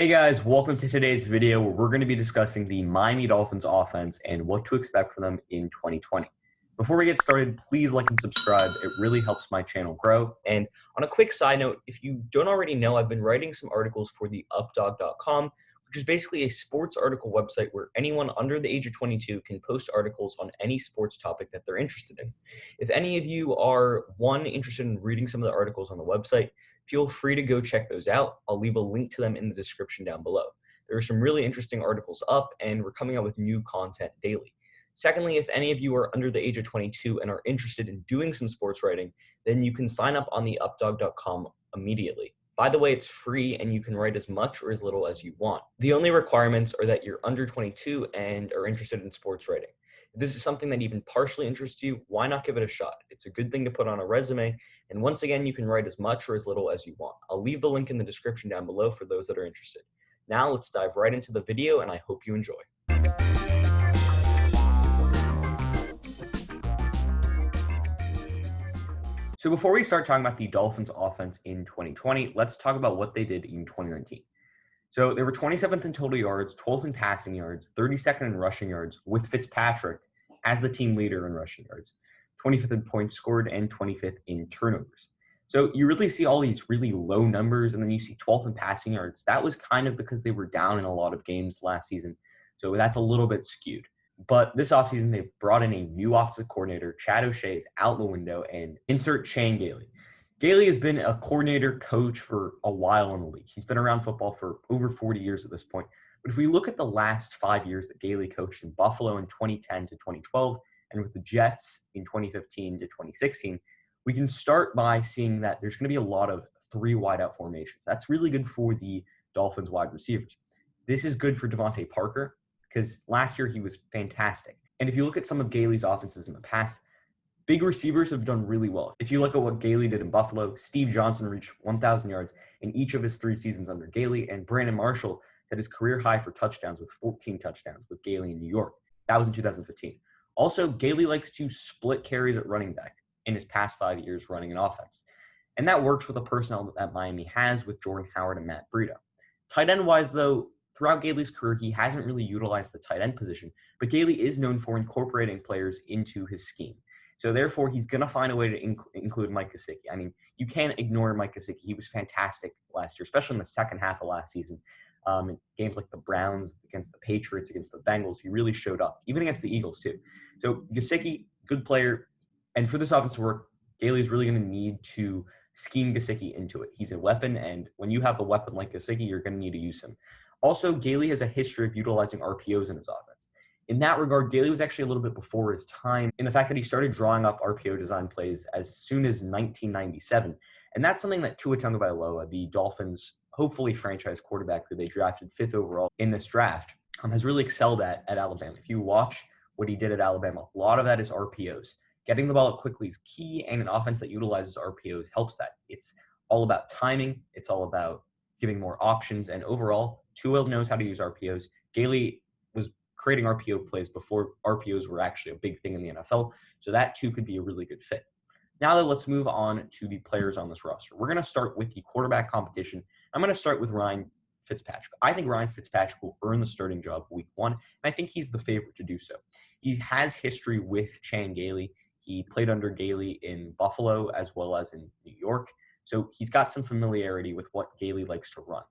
Hey guys, welcome to today's video where we're going to be discussing the Miami Dolphins offense and what to expect from them in 2020. Before we get started, please like and subscribe. It really helps my channel grow. And on a quick side note, if you don't already know, I've been writing some articles for the updog.com, which is basically a sports article website where anyone under the age of 22 can post articles on any sports topic that they're interested in. If any of you are, interested in reading some of the articles on the website, feel free to go check those out. I'll leave a link to them in the description down below. There are some really interesting articles up, and we're coming out with new content daily. Secondly, if any of you are under the age of 22 and are interested in doing some sports writing, then you can sign up on the updog.com immediately. By the way, it's free and you can write as much or as little as you want. The only requirements are that you're under 22 and are interested in sports writing. If this is something that even partially interests you, why not give it a shot? It's a good thing to put on a resume, and once again, you can write as much or as little as you want. I'll leave the link in the description down below for those that are interested. Now let's dive right into the video, and I hope you enjoy. So before we start talking about the Dolphins offense in 2020, let's talk about what they did in 2019. So they were 27th in total yards, 12th in passing yards, 32nd in rushing yards, with Fitzpatrick as the team leader in rushing yards, 25th in points scored, and 25th in turnovers. So you really see all these really low numbers, and then you see 12th in passing yards. That was kind of because they were down in a lot of games last season, so that's a little bit skewed. But this offseason, they brought in a new offensive coordinator. Chad O'Shea is out the window, and insert Chan Gailey. Gailey has been a coordinator coach for a while in the league. He's been around football for over 40 years at this point. But if we look at the last 5 years that Gailey coached in Buffalo in 2010 to 2012 and with the Jets in 2015 to 2016, we can start by seeing that there's going to be a lot of three wideout formations. That's really good for the Dolphins wide receivers. This is good for DeVante Parker because last year he was fantastic. And if you look at some of Gailey's offenses in the past, big receivers have done really well. If you look at what Gailey did in Buffalo, Steve Johnson reached 1,000 yards in each of his 3 seasons under Gailey, and Brandon Marshall set his career high for touchdowns with 14 touchdowns with Gailey in New York. That was in 2015. Also, Gailey likes to split carries at running back in his past 5 years running an offense. And that works with the personnel that Miami has with Jordan Howard and Matt Breida. Tight end-wise, though, throughout Gailey's career, he hasn't really utilized the tight end position, but Gailey is known for incorporating players into his scheme. So therefore, he's going to find a way to include Mike Gesicki. I mean, you can't ignore Mike Gesicki. He was fantastic last year, especially in the second half of last season. In games like the Browns, against the Patriots, against the Bengals, he really showed up, even against the Eagles too. So Gesicki, good player. And for this offense to work, Gailey is really going to need to scheme Gesicki into it. He's a weapon, and when you have a weapon like Gesicki, you're going to need to use him. Also, Gailey has a history of utilizing RPOs in his offense. In that regard, Gailey was actually a little bit before his time in the fact that he started drawing up RPO design plays as soon as 1997. And that's something that Tua Tagovailoa, the Dolphins' hopefully franchise quarterback who they drafted 5th overall in this draft, has really excelled at Alabama. If you watch what he did at Alabama, a lot of that is RPOs. Getting the ball out quickly is key, and an offense that utilizes RPOs helps that. It's all about timing. It's all about giving more options. And overall, Tua knows how to use RPOs. Gailey was creating RPO plays before RPOs were actually a big thing in the NFL. So that too could be a really good fit. Now let's move on to the players on this roster. We're going to start with the quarterback competition. I'm going to start with Ryan Fitzpatrick. I think Ryan Fitzpatrick will earn the starting job week 1, and I think he's the favorite to do so. He has history with Chan Gailey. He played under Gailey in Buffalo as well as in New York. So he's got some familiarity with what Gailey likes to run.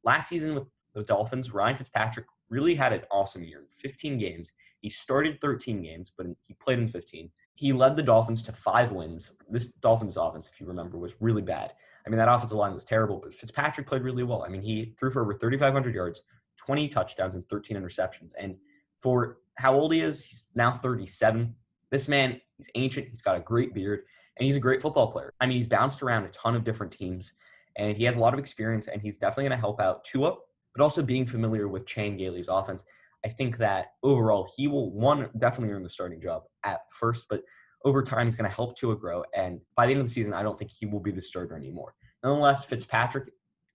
Last season with the Dolphins, Ryan Fitzpatrick really had an awesome year. 15 games. He started 13 games, but he played in 15. He led the Dolphins to 5 wins. This Dolphins offense, if you remember, was really bad. I mean, that offensive line was terrible, but Fitzpatrick played really well. I mean, he threw for over 3,500 yards, 20 touchdowns, and 13 interceptions. And for how old he is, he's now 37. This man, he's ancient. He's got a great beard, and he's a great football player. I mean, he's bounced around a ton of different teams, and he has a lot of experience, and he's definitely going to help out Tua, but also being familiar with Chan Gailey's offense. I think that overall he will, definitely earn the starting job at first, but over time he's going to help Tua grow, and by the end of the season, I don't think he will be the starter anymore. Nonetheless, Fitzpatrick,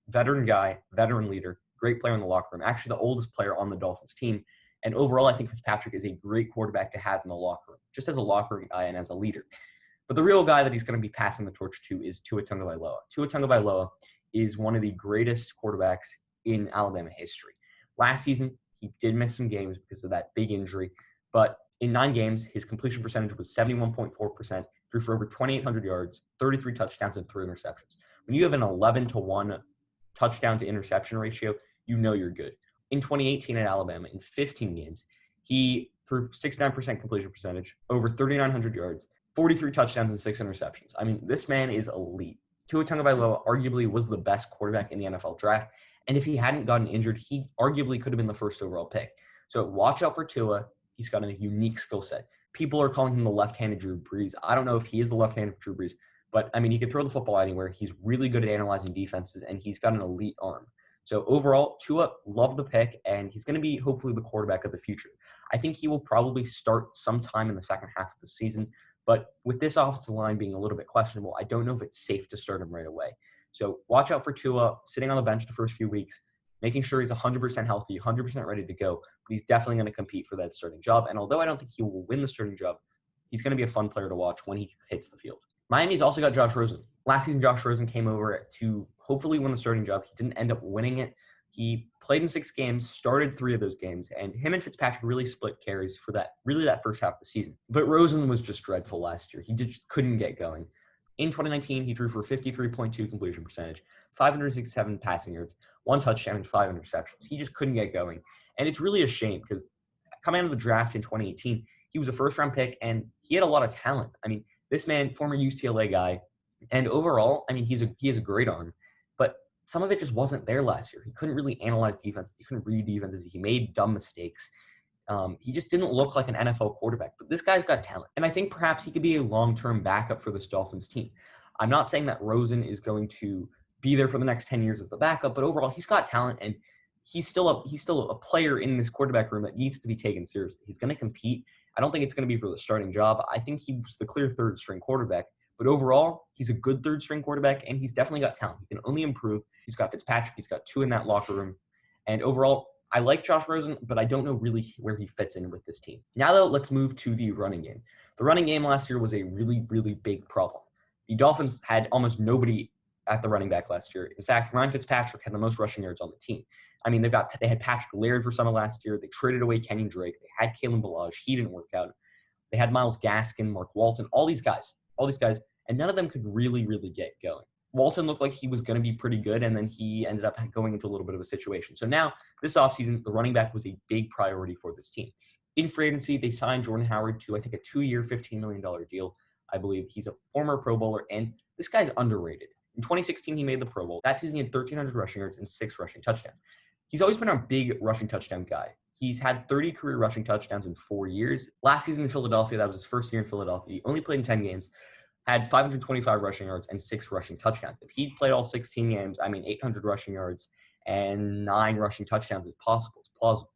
veteran guy, veteran leader, great player in the locker room, actually the oldest player on the Dolphins team, and overall I think Fitzpatrick is a great quarterback to have in the locker room, just as a locker room guy and as a leader. But the real guy that he's going to be passing the torch to is Tua Tagovailoa. Tua Tagovailoa is one of the greatest quarterbacks in Alabama history. Last season, he did miss some games because of that big injury, but in 9 games, his completion percentage was 71.4%, threw for over 2,800 yards, 33 touchdowns, and 3 interceptions. When you have an 11-to-1 touchdown to interception ratio, you know you're good. In 2018 at Alabama, in 15 games, he threw 69% completion percentage, over 3,900 yards, 43 touchdowns, and 6 interceptions. I mean, this man is elite. Tua Tagovailoa arguably was the best quarterback in the NFL draft, and if he hadn't gotten injured, he arguably could have been the first overall pick. So watch out for Tua. He's got a unique skill set. People are calling him the left-handed Drew Brees. I don't know if he is the left-handed Drew Brees, but I mean, he can throw the football anywhere. He's really good at analyzing defenses, and he's got an elite arm. So overall, Tua, love the pick, and he's going to be hopefully the quarterback of the future. I think he will probably start sometime in the second half of the season, but with this offensive line being a little bit questionable, I don't know if it's safe to start him right away. So watch out for Tua sitting on the bench the first few weeks, making sure he's 100% healthy, 100% ready to go. But he's definitely going to compete for that starting job. And although I don't think he will win the starting job, he's going to be a fun player to watch when he hits the field. Miami's also got Josh Rosen. Last season, Josh Rosen came over to hopefully win the starting job. He didn't end up winning it. He played in 6 games, started 3 of those games, and him and Fitzpatrick really split carries for that first half of the season. But Rosen was just dreadful last year. He just couldn't get going. In 2019, he threw for 53.2 completion percentage, 567 passing yards, 1 touchdown, and 5 interceptions. He just couldn't get going. And it's really a shame because coming out of the draft in 2018, he was a first-round pick, and he had a lot of talent. I mean, this man, former UCLA guy, and overall, I mean, he has a great arm, but some of it just wasn't there last year. He couldn't really analyze defense. He couldn't read defenses. He made dumb mistakes. He just didn't look like an NFL quarterback, but this guy's got talent. And I think perhaps he could be a long-term backup for this Dolphins team. I'm not saying that Rosen is going to be there for the next 10 years as the backup, but overall, he's got talent, and he's still a player in this quarterback room that needs to be taken seriously. He's going to compete. I don't think it's going to be for the starting job. I think he's the clear third-string quarterback. But overall, he's a good third-string quarterback, and he's definitely got talent. He can only improve. He's got Fitzpatrick. He's got 2 in that locker room. And overall, I like Josh Rosen, but I don't know really where he fits in with this team. Now, though, let's move to the running game. The running game last year was a really, really big problem. The Dolphins had almost nobody at the running back last year. In fact, Ryan Fitzpatrick had the most rushing yards on the team. I mean, they had Patrick Laird for some of last year. They traded away Kenyon Drake. They had Kalen Ballage. He didn't work out. They had Myles Gaskin, Mark Walton, all these guys, and none of them could really, really get going. Walton looked like he was going to be pretty good, and then he ended up going into a little bit of a situation. So now, this offseason, the running back was a big priority for this team. In free agency, they signed Jordan Howard to, I think, a 2-year, $15 million deal. I believe he's a former Pro Bowler, and this guy's underrated. In 2016, he made the Pro Bowl. That season, he had 1,300 rushing yards and 6 rushing touchdowns. He's always been a big rushing touchdown guy. He's had 30 career rushing touchdowns in 4 years. Last season in Philadelphia, that was his first year in Philadelphia. He only played in 10 games, had 525 rushing yards and 6 rushing touchdowns. If he played all 16 games, 800 rushing yards and 9 rushing touchdowns is possible. It's plausible.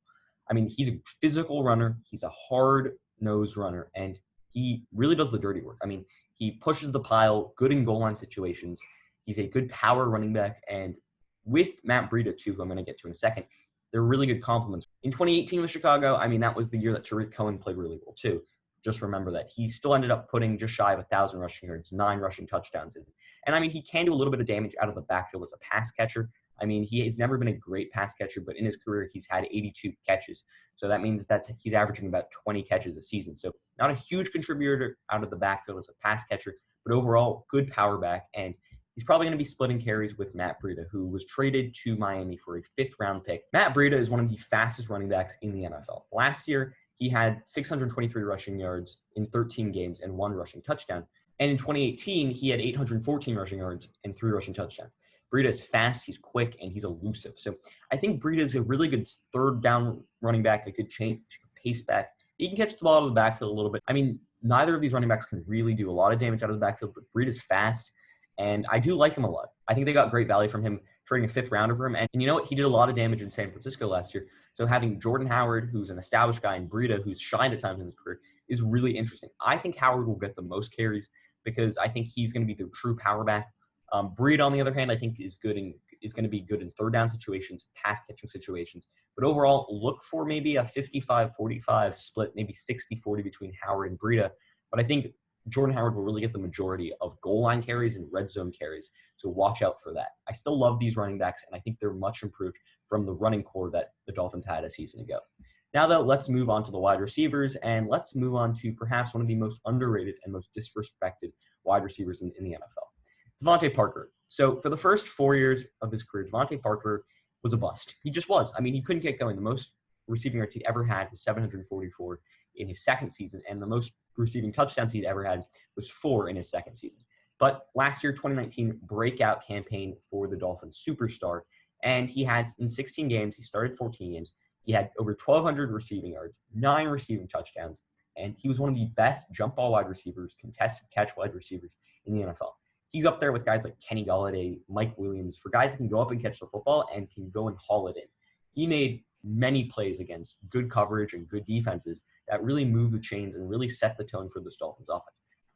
I mean, he's a physical runner. He's a hard-nosed runner, and he really does the dirty work. I mean, he pushes the pile, good in goal line situations. He's a good power running back, and with Matt Breida, too, who I'm going to get to in a second, they're really good compliments. In 2018 with Chicago, that was the year that Tariq Cohen played really well, too. Just remember that. He still ended up putting just shy of 1,000 rushing yards, 9 rushing touchdowns in. And, he can do a little bit of damage out of the backfield as a pass catcher. He's never been a great pass catcher, but in his career, he's had 82 catches. So that means that he's averaging about 20 catches a season. So not a huge contributor out of the backfield as a pass catcher, but overall, good power back. And he's probably going to be splitting carries with Matt Breida, who was traded to Miami for a 5th-round pick. Matt Breida is one of the fastest running backs in the NFL. Last year, he had 623 rushing yards in 13 games and 1 rushing touchdown. And in 2018, he had 814 rushing yards and 3 rushing touchdowns. Breida is fast, he's quick, and he's elusive. So I think Breida is a really good 3rd-down running back, a good change, pace back. He can catch the ball out of the backfield a little bit. Neither of these running backs can really do a lot of damage out of the backfield, but Breida's fast, and I do like him a lot. I think they got great value from him, trading a 5th rounder for him. And you know what? He did a lot of damage in San Francisco last year. So having Jordan Howard, who's an established guy, and Breida, who's shined at times in his career, is really interesting. I think Howard will get the most carries because I think he's going to be the true power back. Breida, on the other hand, I think is going to be good in 3rd-down situations, pass-catching situations. But overall, look for maybe a 55-45 split, maybe 60-40 between Howard and Breida. But I think Jordan Howard will really get the majority of goal line carries and red zone carries. So watch out for that. I still love these running backs, and I think they're much improved from the running core that the Dolphins had a season ago. Now, though, let's move on to the wide receivers, and let's move on to perhaps one of the most underrated and most disrespected wide receivers in the NFL, DeVante Parker. So for the first 4 years of his career, DeVante Parker was a bust. He just was. I mean, he couldn't get going. The most receiving yards he ever had was 744 in his second season, and the most receiving touchdowns he'd ever had was 4 in his second season. But last year, 2019, breakout campaign for the Dolphins superstar, and he had, in 16 games, he started 14 games, he had over 1,200 receiving yards, 9 receiving touchdowns, and he was one of the best jump ball wide receivers, contested catch wide receivers in the NFL. He's up there with guys like Kenny Golladay, Mike Williams, for guys that can go up and catch the football and can go and haul it in. He made many plays against good coverage and good defenses that really moved the chains and really set the tone for this Dolphins offense.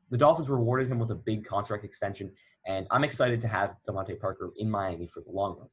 The Dolphins rewarded him with a big contract extension, and I'm excited to have DeVante Parker in Miami for the long run.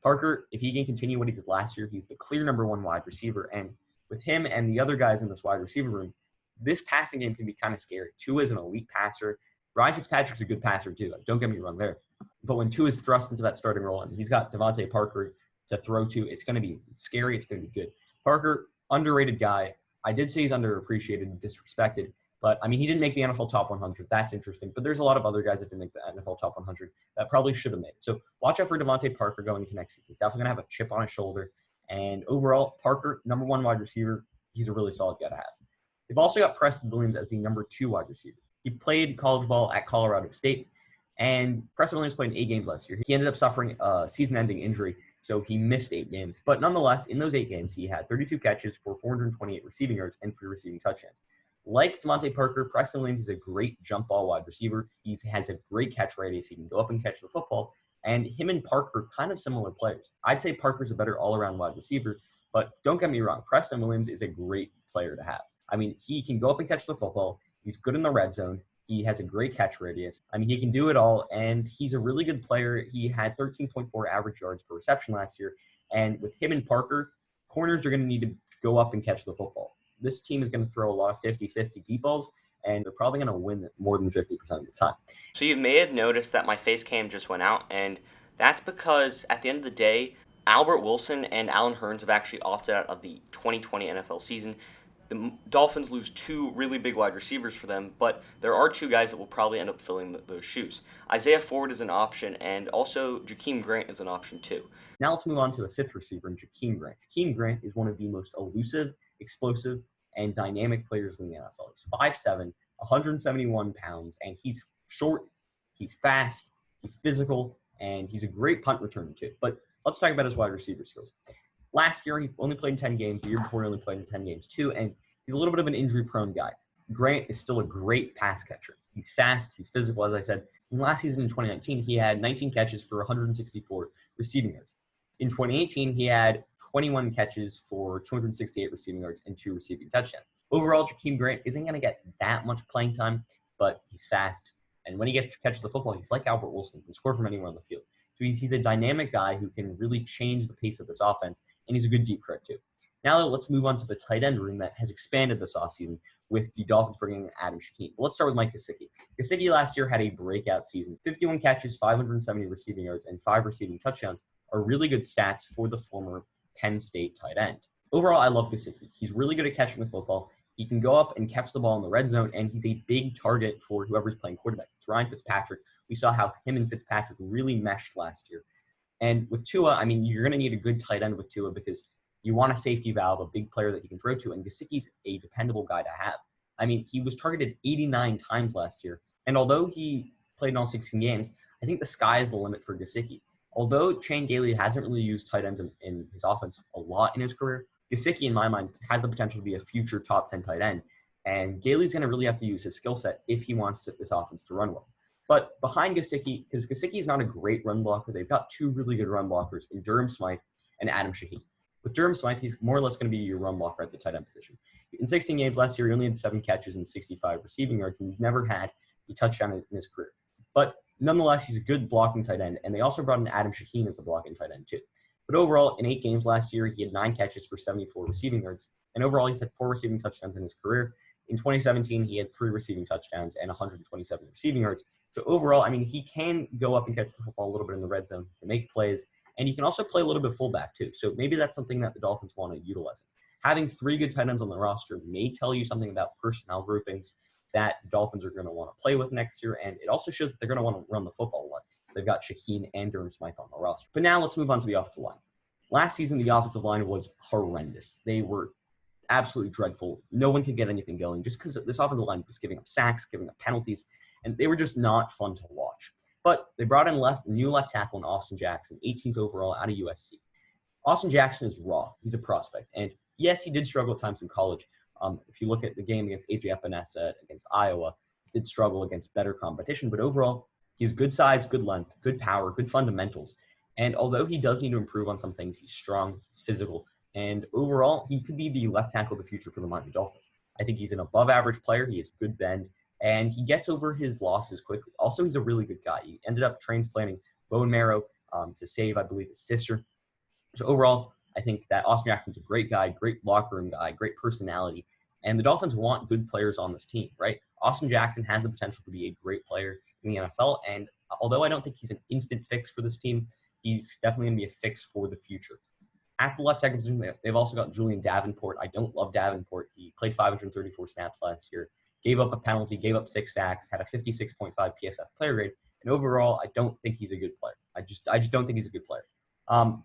Parker, if he can continue what he did last year, he's the clear number 1 wide receiver, and with him and the other guys in this wide receiver room, this passing game can be kind of scary. Tua is an elite passer. Ryan Fitzpatrick's a good passer too. Don't get me wrong there. But when Tua is thrust into that starting role and he's got DeVante Parker to throw to, it's going to be scary. It's going to be good. Parker, underrated guy. I did say he's underappreciated and disrespected, but I mean, he didn't make the NFL top 100. That's interesting. But there's a lot of other guys that didn't make the NFL top 100 that probably should have made it. So watch out for DeVante Parker going into next season. He's definitely going to have a chip on his shoulder. And overall, Parker, number 1 wide receiver, he's a really solid guy to have. They've also got Preston Williams as the number 2 wide receiver. He played college ball at Colorado State, and Preston Williams played in 8 games last year. He ended up suffering a season-ending injury, so he missed 8 games. But nonetheless, in those 8 games, he had 32 catches for 428 receiving yards and 3 receiving touchdowns. Like DeVante Parker, Preston Williams is a great jump ball wide receiver. He has a great catch radius. He can go up and catch the football. And him and Parker are kind of similar players. I'd say Parker's a better all-around wide receiver, but don't get me wrong, Preston Williams is a great player to have. I mean, he can go up and catch the football. He's good in the red zone. He has a great catch radius. I mean, he can do it all, and he's a really good player. He had 13.4 average yards per reception last year, and with him and Parker, corners are going to need to go up and catch the football. This team is going to throw a lot of 50-50 deep balls, and they're probably going to win more than 50% of the time. So you may have noticed that my face cam just went out, and that's because at the end of the day, Albert Wilson and Allen Hurns have actually opted out of the 2020 NFL season. The Dolphins lose 2 really big wide receivers for them, but there are 2 guys that will probably end up filling those shoes. Isaiah Ford is an option, and also Jakeem Grant is an option too. Now let's move on to the 5th receiver, Jakeem Grant. Jakeem Grant is one of the most elusive, explosive, and dynamic players in the NFL. He's 5'7", 171 pounds, and he's short, he's fast, he's physical, and he's a great punt returner too. But let's talk about his wide receiver skills. Last year, he only played in 10 games. The year before, he only played in 10 games too, and he's a little bit of an injury-prone guy. Grant is still a great pass catcher. He's fast, he's physical, as I said. In last season in 2019, he had 19 catches for 164 receiving yards. In 2018, he had 21 catches for 268 receiving yards and 2 receiving touchdowns. Overall, Jakeem Grant isn't going to get that much playing time, but he's fast. And when he catches the football, he's like Albert Wilson. He can score from anywhere on the field. So he's a dynamic guy who can really change the pace of this offense, and he's a good deep threat too. Now let's move on to the tight end room that has expanded this offseason with the Dolphins bringing in Adam Shaheen. Let's start with Mike Gesicki. Gesicki last year had a breakout season. 51 catches, 570 receiving yards, and 5 receiving touchdowns are really good stats for the former Penn State tight end. Overall, I love Gesicki. He's really good at catching the football. He can go up and catch the ball in the red zone, and he's a big target for whoever's playing quarterback. It's Ryan Fitzpatrick. We saw how him and Fitzpatrick really meshed last year. And with Tua, I mean, you're going to need a good tight end with Tua because you want a safety valve, a big player that you can throw to, and Gesicki's a dependable guy to have. I mean, he was targeted 89 times last year, and although he played in all 16 games, I think the sky is the limit for Gesicki. Although Chan Gailey hasn't really used tight ends in his offense a lot in his career, Gesicki, in my mind, has the potential to be a future top 10 tight end, and Gailey's going to really have to use his skill set if he wants this offense to run well. But behind Gesicki, because Gesicki is not a great run blocker, they've got 2 really good run blockers in Durham Smythe and Adam Shaheen. With Durham Smythe, he's more or less going to be your run blocker at the tight end position. In 16 games last year, he only had 7 catches and 65 receiving yards, and he's never had a touchdown in his career. But nonetheless, he's a good blocking tight end, and they also brought in Adam Shaheen as a blocking tight end too. But overall, in 8 games last year, he had 9 catches for 74 receiving yards, and overall, he's had 4 receiving touchdowns in his career. In 2017, he had 3 receiving touchdowns and 127 receiving yards. So overall, I mean, he can go up and catch the football a little bit in the red zone. He can make plays, And he can also play a little bit fullback too. So maybe that's something that the Dolphins want to utilize. Having 3 good tight ends on the roster may tell you something about personnel groupings that Dolphins are going to want to play with next year. And it also shows that they're going to want to run the football a lot. They've got Shaheen and Durham Smythe on the roster. But now let's move on to the offensive line. Last season, the offensive line was horrendous. They were absolutely dreadful. No one could get anything going just because this offensive line was giving up sacks, giving up penalties, and they were just not fun to watch. But they brought in new left tackle in Austin Jackson, 18th overall out of USC. Austin Jackson is raw. He's a prospect. And yes, he did struggle at times in college. If you look at the game against AJ Epinesa against Iowa, he did struggle against better competition. But overall, he has good size, good length, good power, good fundamentals. And although he does need to improve on some things, he's strong, he's physical, and overall, he could be the left tackle of the future for the Miami Dolphins. I think he's an above-average player. He has good bend, and he gets over his losses quickly. Also, he's a really good guy. He ended up transplanting bone marrow to save, I believe, his sister. So overall, I think that Austin Jackson's a great guy, great locker room guy, great personality, and the Dolphins want good players on this team, right? Austin Jackson has the potential to be a great player in the NFL, and although I don't think he's an instant fix for this team, he's definitely going to be a fix for the future. At the left tackle position, they've also got Julian Davenport. I don't love Davenport. He played 534 snaps last year, gave up a penalty, gave up 6 sacks, had a 56.5 PFF player grade, and overall, I don't think he's a good player. I just don't think he's a good player.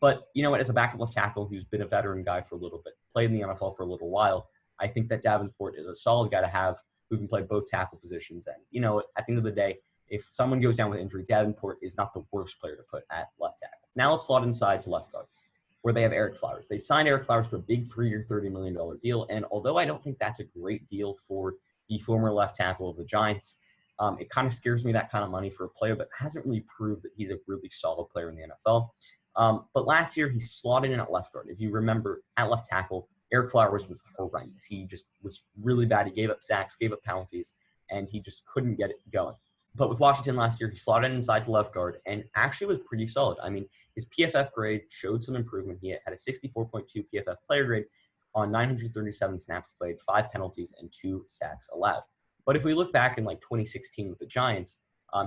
But you know what? As a backup left tackle who's been a veteran guy for a little bit, played in the NFL for a little while, I think that Davenport is a solid guy to have who can play both tackle positions. And you know, at the end of the day, if someone goes down with injury, Davenport is not the worst player to put at left tackle. Now let's slot inside to left guard, where they have Ereck Flowers. They signed Ereck Flowers to a big 3-year, $30 million deal. And although I don't think that's a great deal for the former left tackle of the Giants, it kind of scares me, that kind of money for a player that hasn't really proved that he's a really solid player in the NFL. But last year, he slotted in at left guard. If you remember, at left tackle, Ereck Flowers was horrendous. He just was really bad. He gave up sacks, gave up penalties, and he just couldn't get it going. But with Washington last year, he slotted inside to left guard and actually was pretty solid. I mean, his PFF grade showed some improvement. He had a 64.2 PFF player grade on 937 snaps played, 5 penalties, and 2 sacks allowed. But if we look back in like 2016 with the Giants,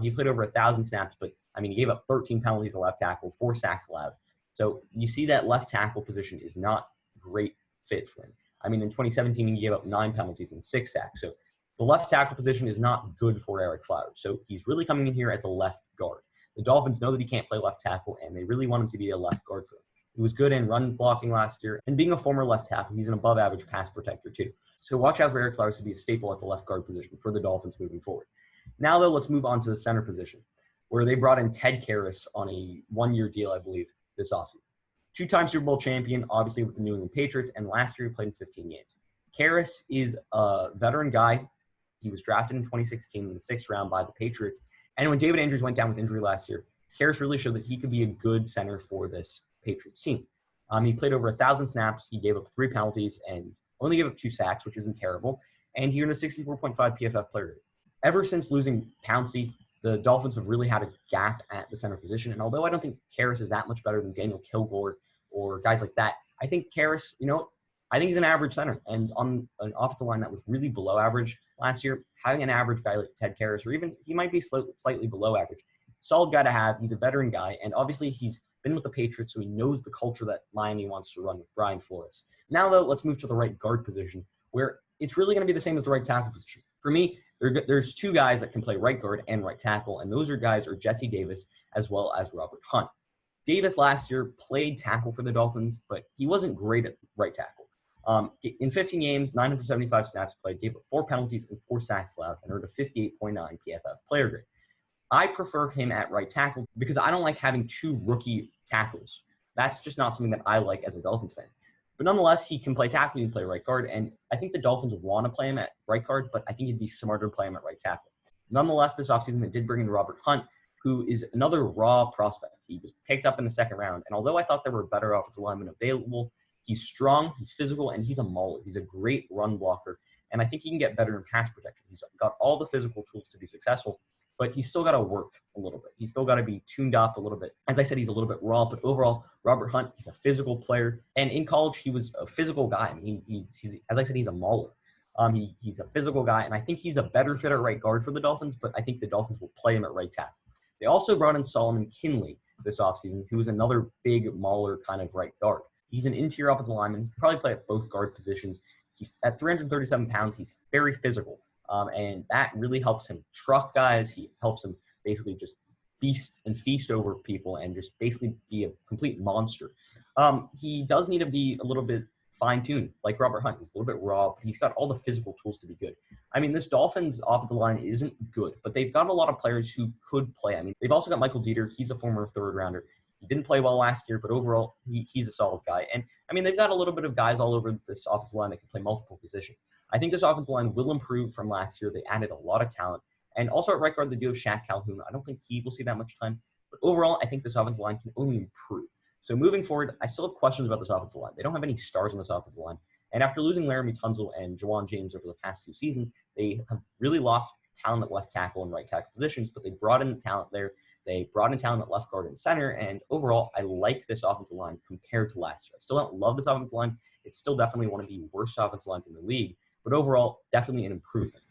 he played over 1,000 snaps, but I mean, he gave up 13 penalties to left tackle, 4 sacks allowed. So you see that left tackle position is not a great fit for him. I mean, in 2017, he gave up 9 penalties and 6 sacks. So the left tackle position is not good for Ereck Flowers. So he's really coming in here as a left guard. The Dolphins know that he can't play left tackle, and they really want him to be a left guard for him. He was good in run blocking last year, and being a former left tackle, he's an above-average pass protector too. So watch out for Ereck Flowers to be a staple at the left guard position for the Dolphins moving forward. Now, though, let's move on to the center position, where they brought in Ted Karras on a 1-year deal, I believe, this offseason. 2-time Super Bowl champion, obviously, with the New England Patriots, and last year he played in 15 games. Karras is a veteran guy. He was drafted in 2016 in the 6th round by the Patriots. And when David Andrews went down with injury last year, Karras really showed that he could be a good center for this Patriots team. He played over 1,000 snaps. He gave up 3 penalties and only gave up 2 sacks, which isn't terrible. And he earned a 64.5 PFF player rating. Ever since losing Pouncey, the Dolphins have really had a gap at the center position. And although I don't think Karras is that much better than Daniel Kilgore or guys like that, I think Karras, I think he's an average center. And on an offensive line that was really below average last year, having an average guy like Ted Karras, or even he might be slightly below average, solid guy to have. He's a veteran guy. And obviously he's been with the Patriots, so he knows the culture that Miami wants to run with Brian Flores. Now, though, let's move to the right guard position, where it's really going to be the same as the right tackle position. For me, there's 2 guys that can play right guard and right tackle, and those guys are Jesse Davis as well as Robert Hunt. Davis last year played tackle for the Dolphins, but he wasn't great at right tackle. In 15 games, 975 snaps played, gave up 4 penalties and 4 sacks allowed, and earned a 58.9 PFF player grade. I prefer him at right tackle because I don't like having 2 rookie tackles. That's just not something that I like as a Dolphins fan. But nonetheless, he can play tackle, he can play right guard, and I think the Dolphins would want to play him at right guard, but I think it'd be smarter to play him at right tackle. Nonetheless, this offseason, they did bring in Robert Hunt, who is another raw prospect. He was picked up in the 2nd round, and although I thought there were better offensive linemen available, he's strong, he's physical, and he's a mauler. He's a great run blocker, and I think he can get better in pass protection. He's got all the physical tools to be successful, but he's still got to work a little bit. He's still got to be tuned up a little bit. As I said, he's a little bit raw, but overall, Robert Hunt, he's a physical player. And in college, he was a physical guy. I mean, he's as I said, he's a mauler. He's a physical guy, and I think he's a better fit at right guard for the Dolphins, but I think the Dolphins will play him at right tackle. They also brought in Solomon Kindley this offseason, who is another big mauler kind of right guard. He's an interior offensive lineman. He can probably play at both guard positions. He's at 337 pounds. He's very physical, and that really helps him truck guys. He helps him basically just feast over people and just basically be a complete monster. He does need to be a little bit fine-tuned, like Robert Hunt. He's a little bit raw, but he's got all the physical tools to be good. I mean, this Dolphins offensive line isn't good, but they've got a lot of players who could play. I mean, they've also got Michael Dieter. He's a former third-rounder. He didn't play well last year, but overall, he's a solid guy. And, I mean, they've got a little bit of guys all over this offensive line that can play multiple positions. I think this offensive line will improve from last year. They added a lot of talent. And also at right guard, they do have Shaq Calhoun. I don't think he will see that much time. But overall, I think this offensive line can only improve. So moving forward, I still have questions about this offensive line. They don't have any stars on this offensive line. And after losing Laramie Tunsil and Jawan James over the past few seasons, they have really lost talent at left tackle and right tackle positions, but they brought in talent there. They brought in talent at left guard and center. And overall, I like this offensive line compared to last year. I still don't love this offensive line. It's still definitely one of the worst offensive lines in the league, but overall, definitely an improvement.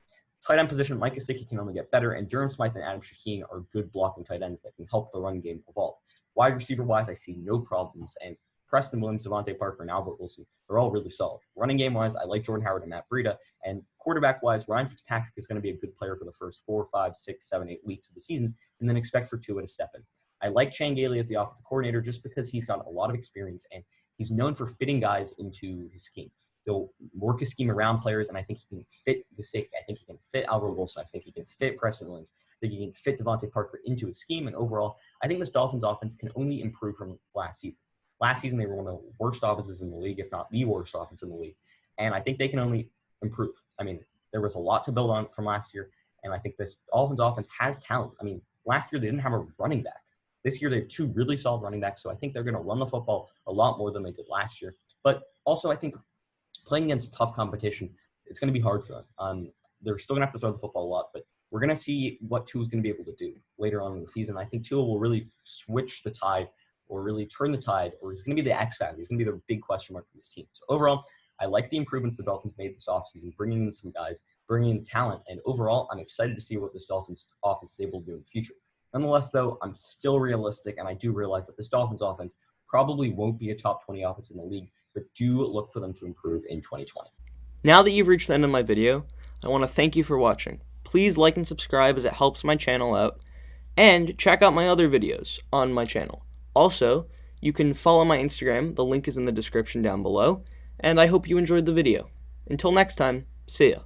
Tight end position, Mike Gesicki can only get better, and Durham Smythe and Adam Shaheen are good blocking tight ends that can help the run game evolve. Wide receiver-wise, I see no problems, and Preston Williams, DeVante Parker, and Albert Wilson are all really solid. Running game-wise, I like Jordan Howard and Matt Breida, and quarterback-wise, Ryan Fitzpatrick is going to be a good player for the first 4, 5, 6, 7, 8 weeks of the season, and then expect for Tua to step in. I like Chan Gailey as the offensive coordinator just because he's got a lot of experience, and he's known for fitting guys into his scheme. He'll work his scheme around players, and I think he can fit Gesicki. I think he can fit Albert Wilson. I think he can fit Preston Williams. I think he can fit DeVante Parker into his scheme. And overall, I think this Dolphins offense can only improve from last season. Last season, they were one of the worst offenses in the league, if not the worst offense in the league. And I think they can only improve. I mean, there was a lot to build on from last year, and I think this Dolphins offense has talent. I mean, last year they didn't have a running back. This year they have two really solid running backs, so I think they're going to run the football a lot more than they did last year. But also, I think playing against tough competition, it's going to be hard for them. They're still going to have to throw the football a lot, but we're going to see what Tua is going to be able to do later on in the season. I think Tua will really switch the tide or really turn the tide, or he's going to be the X factor. He's going to be the big question mark for this team. So overall, I like the improvements the Dolphins made this offseason, bringing in some guys, bringing in talent, and overall, I'm excited to see what this Dolphins offense is able to do in the future. Nonetheless, though, I'm still realistic, and I do realize that this Dolphins offense probably won't be a top 20 offense in the league, but do look for them to improve in 2020. Now that you've reached the end of my video, I want to thank you for watching. Please like and subscribe as it helps my channel out, and check out my other videos on my channel. Also, you can follow my Instagram, the link is in the description down below, and I hope you enjoyed the video. Until next time, see ya.